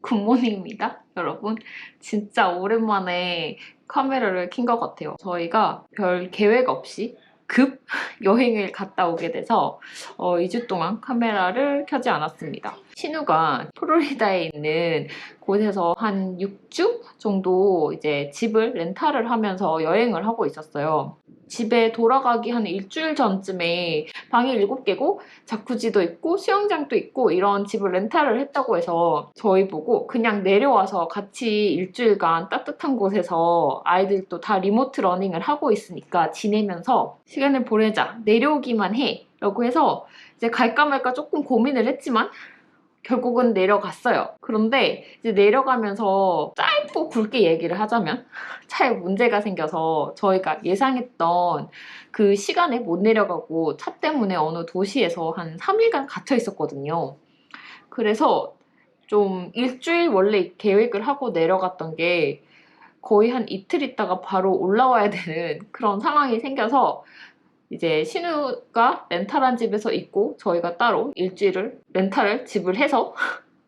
굿모닝입니다, 여러분. 진짜 오랜만에 카메라를 킨 것 같아요. 저희가 별 계획 없이 급 여행을 갔다 오게 돼서 2주 동안 카메라를 켜지 않았습니다. 신우가 플로리다에 있는 곳에서 한 6주 정도 이제 집을 렌탈을 하면서 여행을 하고 있었어요. 집에 돌아가기 한 일주일 전쯤에 방이 7개고 자쿠지도 있고 수영장도 있고 이런 집을 렌탈을 했다고 해서 저희 보고 그냥 내려와서 같이 일주일간 따뜻한 곳에서 아이들도 다 리모트 러닝을 하고 있으니까 지내면서 시간을 보내자, 내려오기만 해 라고 해서 이제 갈까 말까 조금 고민을 했지만 결국은 내려갔어요. 그런데 이제 내려가면서 짧고 굵게 얘기를 하자면 차에 문제가 생겨서 저희가 예상했던 그 시간에 못 내려가고 차 때문에 어느 도시에서 한 3일간 갇혀 있었거든요. 그래서 좀 일주일 원래 계획을 하고 내려갔던 게 거의 한 이틀 있다가 바로 올라와야 되는 그런 상황이 생겨서 이제 신우가 렌탈한 집에서 있고 저희가 따로 일주일을 렌탈을 집을 해서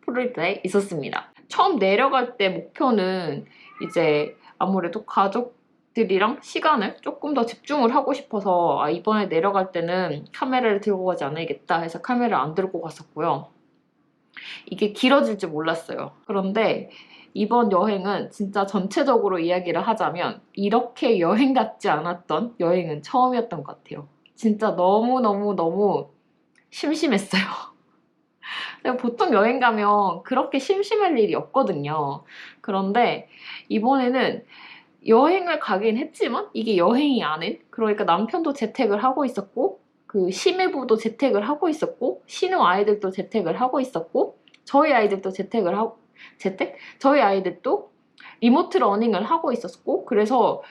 플로리다에 있었습니다. 처음 내려갈 때 목표는 이제 아무래도 가족들이랑 시간을 조금 더 집중을 하고 싶어서 이번에 내려갈 때는 카메라를 들고 가지 않아야겠다 해서 카메라를 안 들고 갔었고요. 이게 길어질 줄 몰랐어요. 그런데 이번 여행은 진짜 전체적으로 이야기를 하자면 이렇게 여행 같지 않았던 여행은 처음이었던 것 같아요. 진짜 너무너무너무 심심했어요. 보통 여행 가면 그렇게 심심할 일이 없거든요. 그런데 이번에는 여행을 가긴 했지만 이게 여행이 아닌, 그러니까 남편도 재택을 하고 있었고 그 심해부도 재택을 하고 있었고 신우 아이들도 재택을 하고 있었고 저희 아이들도 저희 아이들도 리모트 러닝을 하고 있었고 그래서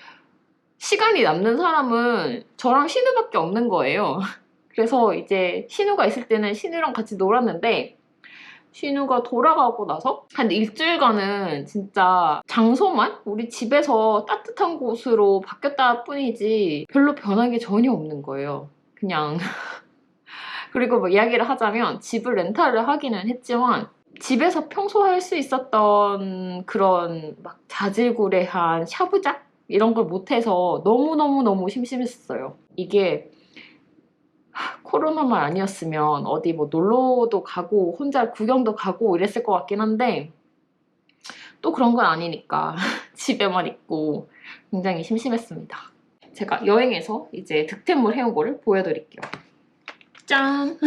시간이 남는 사람은 저랑 신우밖에 없는 거예요. 그래서 이제 신우가 있을 때는 신우랑 같이 놀았는데 신우가 돌아가고 나서 한 일주일간은 진짜 장소만 우리 집에서 따뜻한 곳으로 바뀌었다 뿐이지 별로 변한 게 전혀 없는 거예요. 그냥 그리고 뭐 이야기를 하자면 집을 렌탈을 하기는 했지만 집에서 평소 할 수 있었던 그런 막 자질구레한 샤브작 이런 걸 못해서 너무너무너무 심심했어요. 이게 코로나만 아니었으면 어디 뭐 놀러도 가고 혼자 구경도 가고 이랬을 것 같긴 한데 또 그런 건 아니니까 집에만 있고 굉장히 심심했습니다. 제가 여행에서 이제 득템을 해온 거를 보여드릴게요. 짠!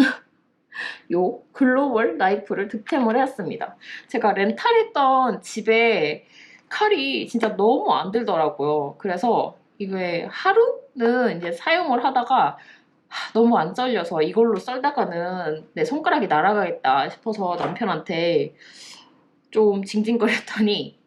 요 글로벌 나이프를 득템을 해왔습니다. 제가 렌탈했던 집에 칼이 진짜 너무 안 들더라고요. 그래서 이게 하루는 이제 사용을 하다가 너무 안 잘려서 이걸로 썰다가는 내 손가락이 날아가겠다 싶어서 남편한테 좀 징징거렸더니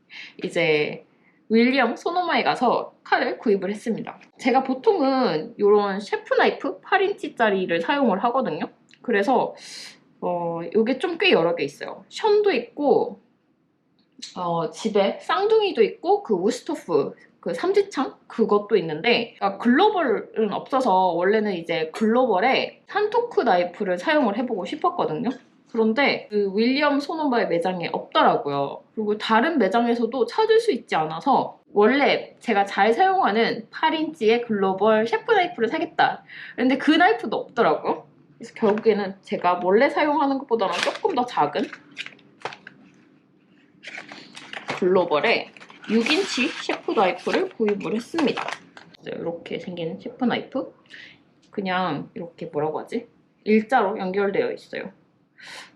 이제 윌리엄 소노마에 가서 칼을 구입을 했습니다. 제가 보통은 이런 셰프 나이프 8인치짜리를 사용을 하거든요. 그래서 이게 좀 꽤 여러 개 있어요. 션도 있고 집에 쌍둥이도 있고 그 우스토프 그 삼지창 그것도 있는데 글로벌은 없어서 원래는 이제 글로벌에 산토크 나이프를 사용을 해보고 싶었거든요. 그런데 그 윌리엄 소노바의 매장에 없더라고요. 그리고 다른 매장에서도 찾을 수 있지 않아서 원래 제가 잘 사용하는 8인치의 글로벌 셰프 나이프를 사겠다. 근데 그 나이프도 없더라고요. 그래서 결국에는 제가 원래 사용하는 것보다는 조금 더 작은 글로벌의 6인치 셰프 나이프를 구입을 했습니다. 이렇게 생긴 셰프 나이프. 그냥 이렇게 뭐라고 하지? 일자로 연결되어 있어요.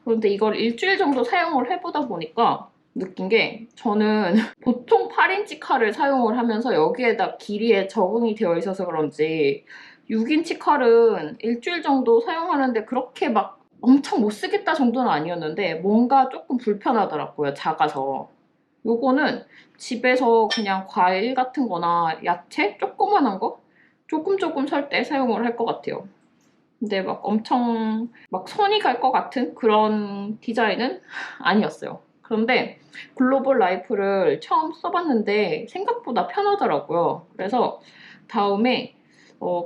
그런데 이걸 일주일 정도 사용을 해보다 보니까 느낀 게 저는 보통 8인치 칼을 사용을 하면서 여기에다 길이에 적응이 되어 있어서 그런지 6인치 칼은 일주일 정도 사용하는데 그렇게 막 엄청 못 쓰겠다 정도는 아니었는데 뭔가 조금 불편하더라고요, 작아서. 요거는 집에서 그냥 과일 같은 거나 야채? 조그만한 거? 조금 살 때 사용을 할 것 같아요. 근데 막 엄청 막 손이 갈 것 같은 그런 디자인은 아니었어요. 그런데 글로벌 라이프를 처음 써봤는데 생각보다 편하더라고요. 그래서 다음에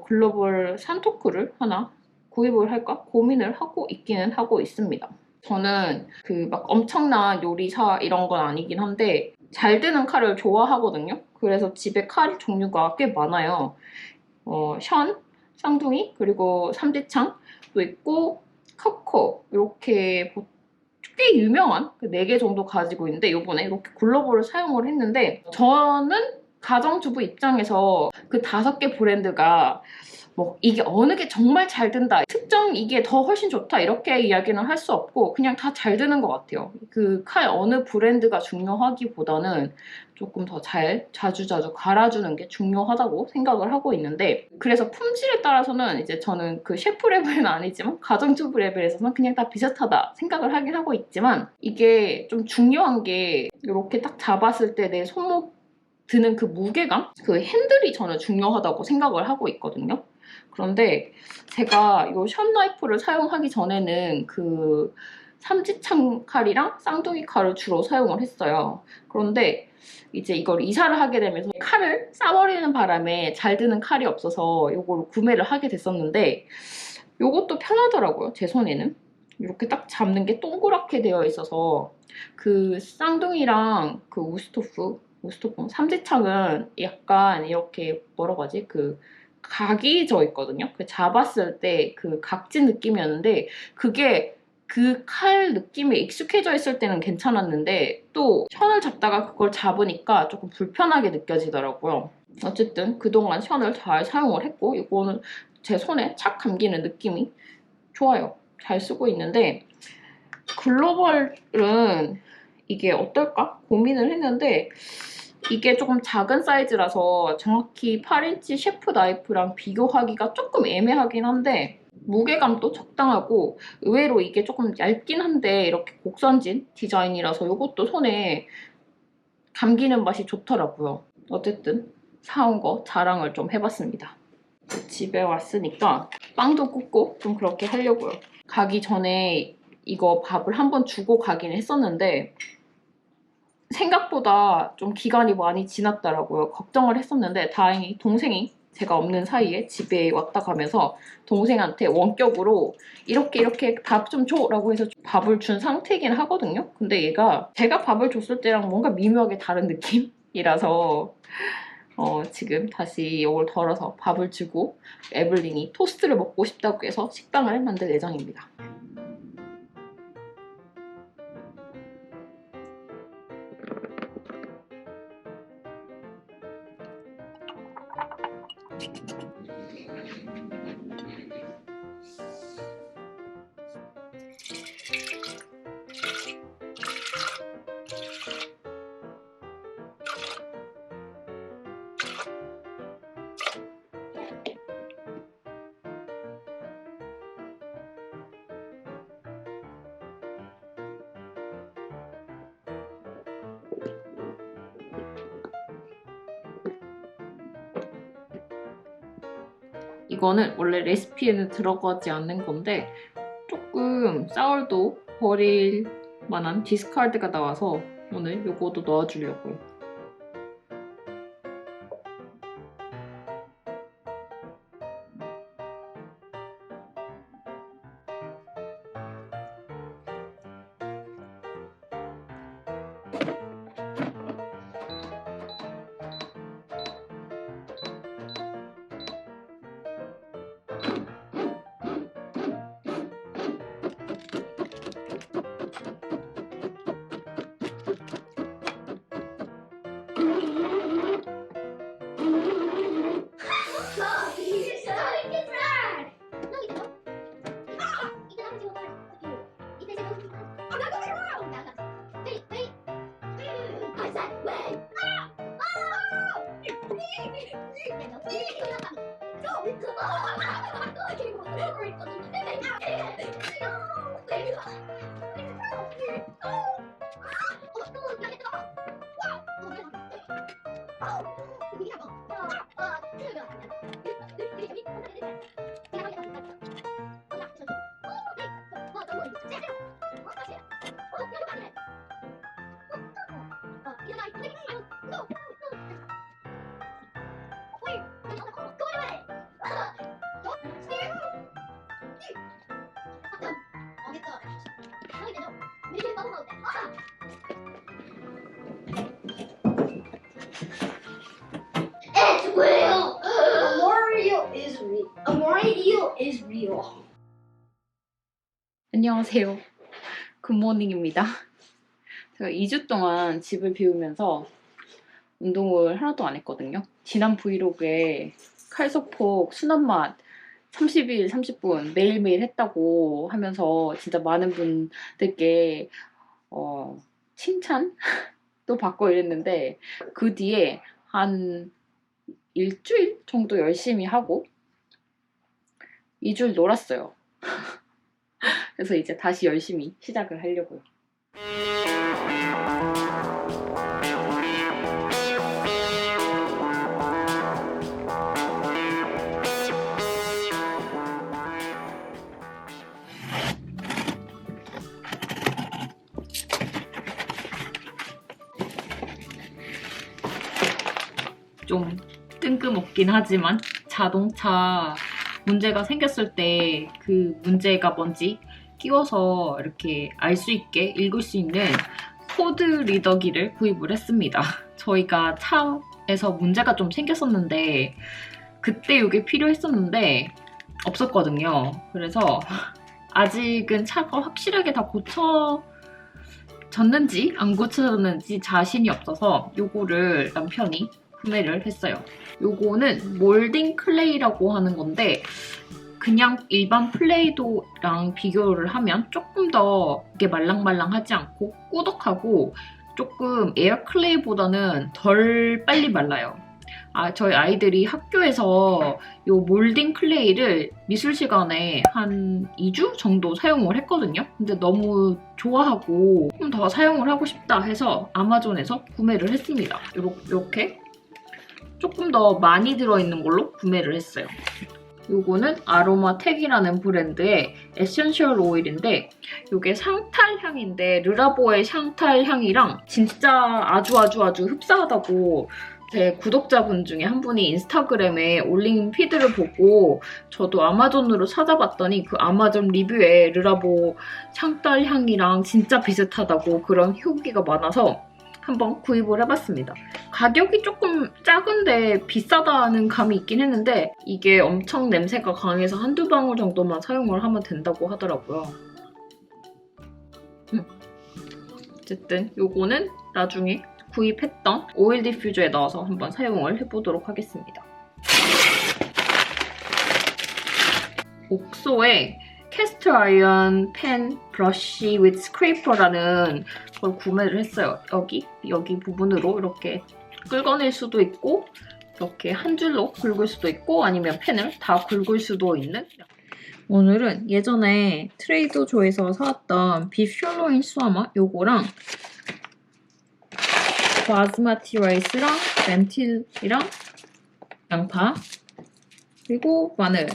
글로벌 산토크를 하나 구입을 할까 고민을 하고 있기는 하고 있습니다. 저는 그 막 엄청난 요리사 이런 건 아니긴 한데 잘 드는 칼을 좋아하거든요. 그래서 집에 칼 종류가 꽤 많아요. 션, 쌍둥이, 그리고 삼지창도 있고 카코 이렇게 꽤 유명한 그 4개 정도 가지고 있는데 요번에 이렇게 글로벌을 사용을 했는데 저는 가정주부 입장에서 그 5개 브랜드가 뭐 이게 어느 게 정말 잘 된다, 특정 이게 더 훨씬 좋다 이렇게 이야기는 할 수 없고 그냥 다 잘 드는 것 같아요. 그 칼 어느 브랜드가 중요하기보다는 조금 더 잘 자주자주 갈아주는 게 중요하다고 생각을 하고 있는데, 그래서 품질에 따라서는 이제 저는 그 셰프 레벨은 아니지만 가정주부 레벨에서는 그냥 다 비슷하다 생각을 하긴 하고 있지만, 이게 좀 중요한 게 이렇게 딱 잡았을 때 내 손목 드는 그 무게감? 그 핸들이 저는 중요하다고 생각을 하고 있거든요. 그런데 제가 이 션나이프를 사용하기 전에는 그 삼지창 칼이랑 쌍둥이 칼을 주로 사용을 했어요. 그런데 이제 이걸 이사를 하게 되면서 칼을 싸버리는 바람에 잘 드는 칼이 없어서 이걸 구매를 하게 됐었는데 이것도 편하더라고요, 제 손에는. 이렇게 딱 잡는 게 동그랗게 되어 있어서 그 쌍둥이랑 그 우스토프 삼지창은 약간 이렇게 뭐라고 하지? 그 각이 져 있거든요. 그 잡았을 때 그 각진 느낌이었는데 그게 그 칼 느낌에 익숙해져 있을 때는 괜찮았는데 또 션을 잡다가 그걸 잡으니까 조금 불편하게 느껴지더라고요. 어쨌든 그동안 션을 잘 사용을 했고 이거는 제 손에 착 감기는 느낌이 좋아요. 잘 쓰고 있는데 글로벌은 이게 어떨까 고민을 했는데 이게 조금 작은 사이즈라서 정확히 8인치 셰프 나이프랑 비교하기가 조금 애매하긴 한데 무게감도 적당하고 의외로 이게 조금 얇긴 한데 이렇게 곡선진 디자인이라서 이것도 손에 감기는 맛이 좋더라고요. 어쨌든 사온 거 자랑을 좀 해봤습니다. 집에 왔으니까 빵도 굽고 좀 그렇게 하려고요. 가기 전에 이거 밥을 한번 주고 가긴 했었는데 생각보다 좀 기간이 많이 지났더라고요. 걱정을 했었는데 다행히 동생이 제가 없는 사이에 집에 왔다 가면서 동생한테 원격으로 이렇게 밥 좀 줘 라고 해서 밥을 준 상태이긴 하거든요. 근데 얘가 제가 밥을 줬을 때랑 뭔가 미묘하게 다른 느낌이라서 지금 다시 이걸 덜어서 밥을 주고 에블린이 토스트를 먹고 싶다고 해서 식빵을 만들 예정입니다. 이거는 원래 레시피에는 들어가지 않는 건데 조금 사월도 버릴 만한 디스카드가 나와서 오늘 요거도 넣어주려고요. It's real. Memorial is real. Memorial is real. 안녕하세요. 굿모닝입니다. 제가 2주 동안 집을 비우면서 운동을 하나도 안 했거든요. 지난 브이로그에 칼소폭 순한맛 30일 30분 매일매일 했다고 하면서 진짜 많은 분들께 칭찬도 받고 이랬는데 그 뒤에 한 일주일 정도 열심히 하고 2주를 놀았어요. 그래서 이제 다시 열심히 시작을 하려고요. 좀 뜬금없긴 하지만 자동차 문제가 생겼을 때 그 문제가 뭔지 끼워서 이렇게 알 수 있게 읽을 수 있는 코드 리더기를 구입을 했습니다. 저희가 차에서 문제가 좀 생겼었는데 그때 이게 필요했었는데 없었거든요. 그래서 아직은 차가 확실하게 다 고쳐졌는지 안 고쳐졌는지 자신이 없어서 요거를 남편이 구매를 했어요. 요거는 몰딩 클레이라고 하는 건데 그냥 일반 플레이도랑 비교를 하면 조금 더 이게 말랑말랑하지 않고 꾸덕하고 조금 에어 클레이보다는 덜 빨리 말라요. 저희 아이들이 학교에서 요 몰딩 클레이를 미술 시간에 한 2주 정도 사용을 했거든요. 근데 너무 좋아하고 좀 더 사용을 하고 싶다 해서 아마존에서 구매를 했습니다. 이렇게 조금 더 많이 들어있는 걸로 구매를 했어요. 요거는 아로마텍이라는 브랜드의 에센셜 오일인데 요게 샹탈 향인데 르라보의 샹탈 향이랑 진짜 아주 흡사하다고 제 구독자분 중에 한 분이 인스타그램에 올린 피드를 보고 저도 아마존으로 찾아봤더니 그 아마존 리뷰에 르라보 샹탈 향이랑 진짜 비슷하다고 그런 후기가 많아서 한번 구입을 해봤습니다. 가격이 조금 작은데 비싸다는 감이 있긴 했는데 이게 엄청 냄새가 강해서 한두 방울 정도만 사용을 하면 된다고 하더라고요. 어쨌든 요거는 나중에 구입했던 오일 디퓨저에 넣어서 한번 사용을 해보도록 하겠습니다. 옥소의 캐스터 아이언 펜 브러쉬 with 스크레이퍼라는 걸 구매를 했어요. 여기 부분으로 이렇게 긁어낼 수도 있고 이렇게 한 줄로 긁을 수도 있고 아니면 펜을 다 긁을 수도 있는. 오늘은 예전에 트레이더조에서 사왔던 비퓨어로인 수아마 요거랑 바스마티 라이스랑 렌틸이랑 양파 그리고 마늘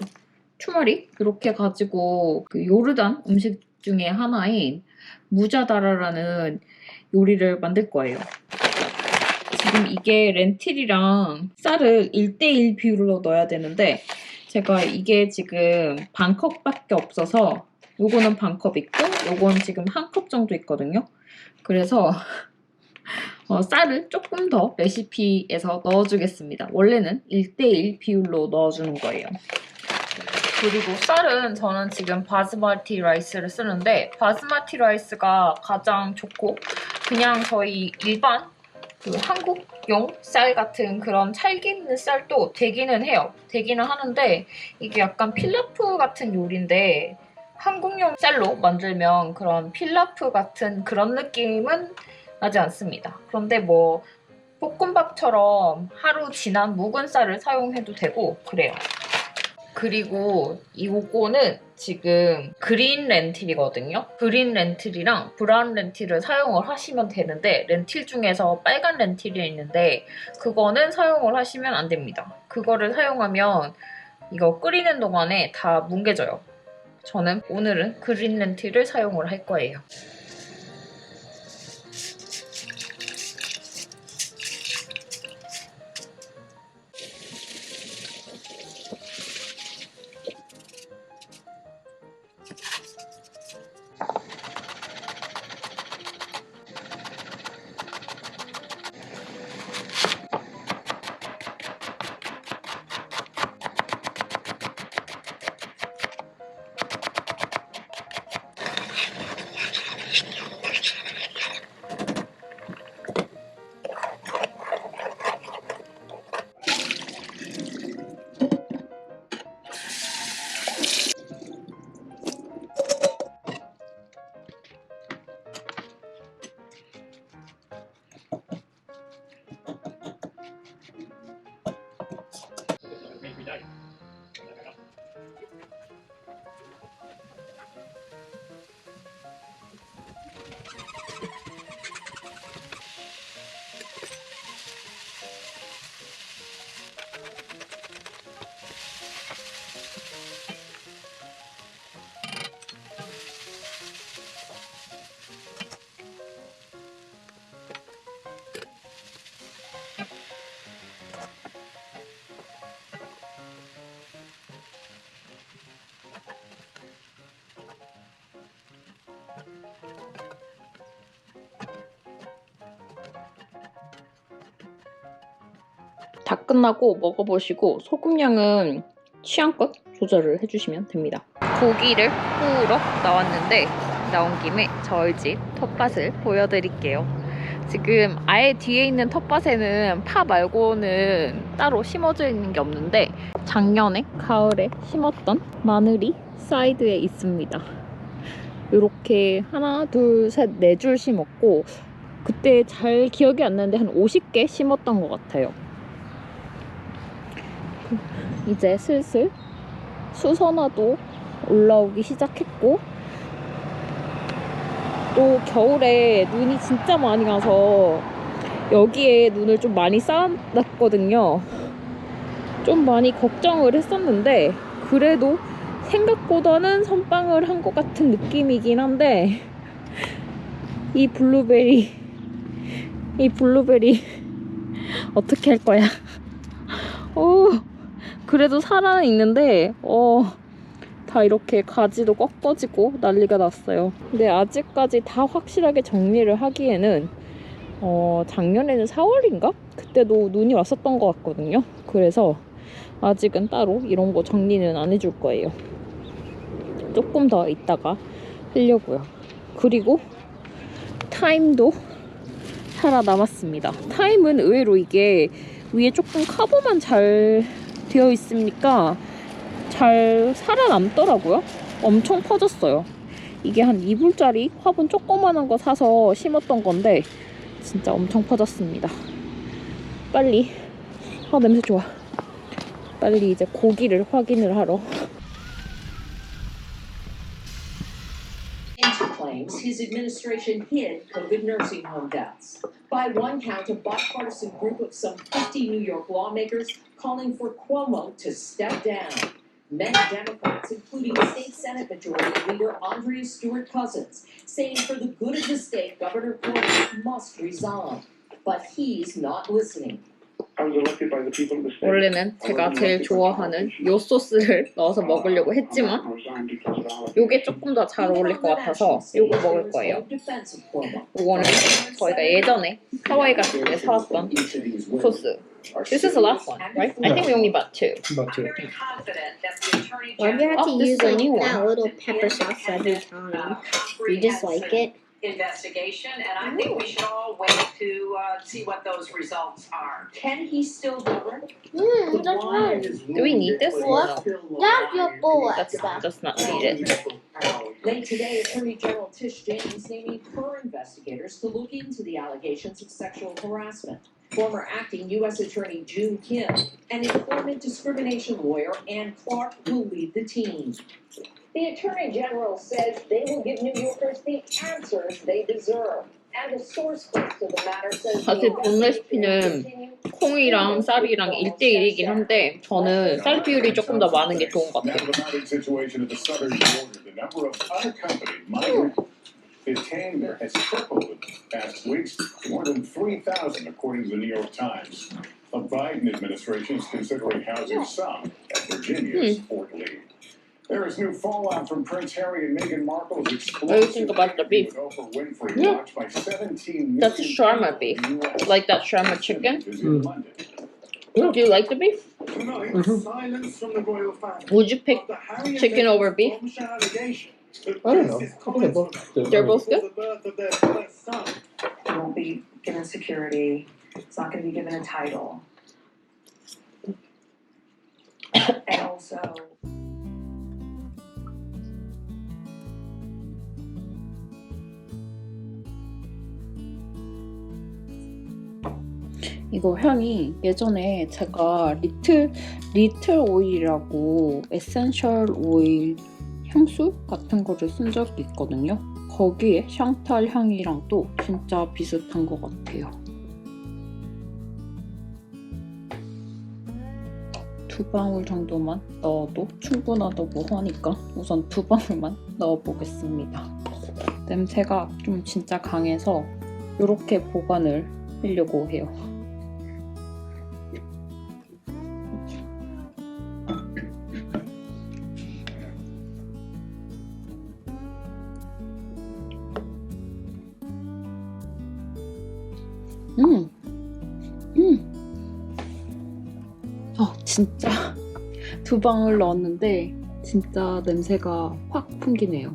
추마리 이렇게 가지고 그 요르단 음식 중에 하나인 무자다라라는 요리를 만들 거예요. 지금 이게 렌틸이랑 쌀을 1:1 비율로 넣어야 되는데 제가 이게 지금 반 컵밖에 없어서 요거는 반 컵 있고 요건 지금 한 컵 정도 있거든요. 그래서 쌀을 조금 더 레시피에서 넣어주겠습니다. 원래는 1:1 비율로 넣어주는 거예요. 그리고 쌀은 저는 지금 바스마티 라이스를 쓰는데 바스마티 라이스가 가장 좋고 그냥 저희 일반 그 한국용 쌀 같은 그런 찰기 있는 쌀도 되기는 해요. 되기는 하는데 이게 약간 필라프 같은 요리인데 한국용 쌀로 만들면 그런 필라프 같은 그런 느낌은 나지 않습니다. 그런데 뭐 볶음밥처럼 하루 지난 묵은 쌀을 사용해도 되고 그래요. 그리고 이거는 지금 그린 렌틸이거든요. 그린 렌틸이랑 브라운 렌틸을 사용을 하시면 되는데 렌틸 중에서 빨간 렌틸이 있는데 그거는 사용을 하시면 안 됩니다. 그거를 사용하면 이거 끓이는 동안에 다 뭉개져요. 저는 오늘은 그린 렌틸을 사용을 할 거예요. 다 끝나고 먹어보시고 소금량은 취향껏 조절을 해주시면 됩니다. 고기를 구우러 나왔는데 나온 김에 저희 집 텃밭을 보여드릴게요. 지금 아예 뒤에 있는 텃밭에는 파 말고는 따로 심어져 있는 게 없는데 작년에 가을에 심었던 마늘이 사이드에 있습니다. 이렇게 하나, 둘, 셋, 네 줄 심었고 그때 잘 기억이 안 나는데 한 50개 심었던 것 같아요. 이제 슬슬 수선화도 올라오기 시작했고 또 겨울에 눈이 진짜 많이 와서 여기에 눈을 좀 많이 쌓아놨거든요. 좀 많이 걱정을 했었는데 그래도 생각보다는 선빵을 한 것 같은 느낌이긴 한데 이 블루베리 어떻게 할 거야? 그래도 살아있는데 다 이렇게 가지도 꺾어지고 난리가 났어요. 근데 아직까지 다 확실하게 정리를 하기에는 작년에는 4월인가? 그때도 눈이 왔었던 것 같거든요. 그래서 아직은 따로 이런 거 정리는 안 해줄 거예요. 조금 더 있다가 하려고요. 그리고 타임도 살아남았습니다. 타임은 의외로 이게 위에 조금 커버만 잘 되어 있으니까 잘 살아남더라고요. 엄청 퍼졌어요. 이게 한 2불짜리 화분 조그만한 거 사서 심었던 건데 진짜 엄청 퍼졌습니다. 빨리 냄새 좋아. 빨리 이제 고기를 확인을 하러. Claims his administration hid COVID nursing home deaths. By one count, a bipartisan group of some 50 New York lawmakers calling for Cuomo to step down. Many Democrats, including State Senate Majority Leader Andrea Stewart-Cousins, saying for the good of the state, Governor Cuomo must resign. But he's not listening. 원래는 제가 제일 좋아하는 요 소스를 넣어서 먹으려고 했지만 요게 조금 더 잘 어울릴 것 같아서 요거 먹을 거예요. 요거는 저희가 예전에 하와이 갔을 때 사왔던 소스. This is the last one, right? I think we only bought two. Why do you have to this use is a like new that one. little pepper sauce every time? You just like it? Investigation, and I think we should all wait to see what those results are. Can he still govern? That's right. Do we need this? What? That's your bowl. That's not needed. Late today, Attorney General Tish James naming her investigators to look into the allegations of sexual harassment. Former acting U.S. Attorney June Kim and employment discrimination lawyer Ann Clark will lead the team. The Attorney General says they will give New Yorkers the answers they deserve. And a source close to the matter says 사실 본 레시피는 콩이랑 쌀이랑 1대1이긴 한데 저는 쌀 비율이 조금 더 많은 게 좋은 것 같아요. Detained has tripled in the past weeks, more than 3,000 according to the New York Times. The Biden administration is considering housing some at Virginia's Fort Lee. There is new fallout from Prince Harry and Meghan Markle's explosive What do you think about the beef? with Oprah Winfrey watched by 17 That's million shawarma beef. Like that shawarma chicken. Do you like the beef? Silence from the royal family. Would you pick chicken over beef? I don't know. I think they're both good. They're both good? It won't be given security. It's not going to be given a title. And also, 이거 향이 예전에 제가 리틀 오일이라고 에센셜 오일 향수 같은 거를 쓴 적이 있거든요. 거기에 샹탈 향이랑 또 진짜 비슷한 것 같아요. 2방울 정도만 넣어도 충분하다고 하니까 우선 2방울만 넣어보겠습니다. 냄새가 좀 진짜 강해서 이렇게 보관을 하려고 해요. 진짜 2방울 넣었는데 진짜 냄새가 확 풍기네요.